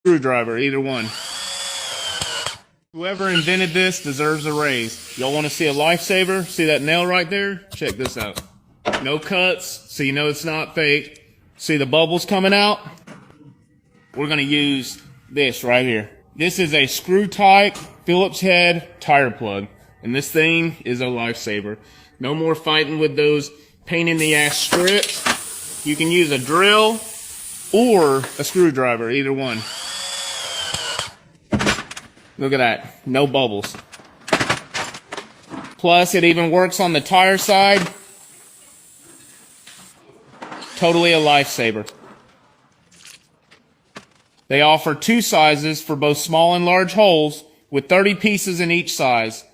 screwdriver, either one. Whoever invented this deserves a raise. Y'all want to see a lifesaver? See that nail right there? Check this out. No cuts, so you know it's not fake. See the bubbles coming out? We're going to use this right here. This is a screw type Phillips head tire plug. And this thing is a lifesaver. No more fighting with those pain in the ass strips. You can use a drill or a screwdriver, either one. Look at that, no bubbles. Plus, it even works on the tire side. Totally a lifesaver. They offer two sizes for both small and large holes with 30 pieces in each size.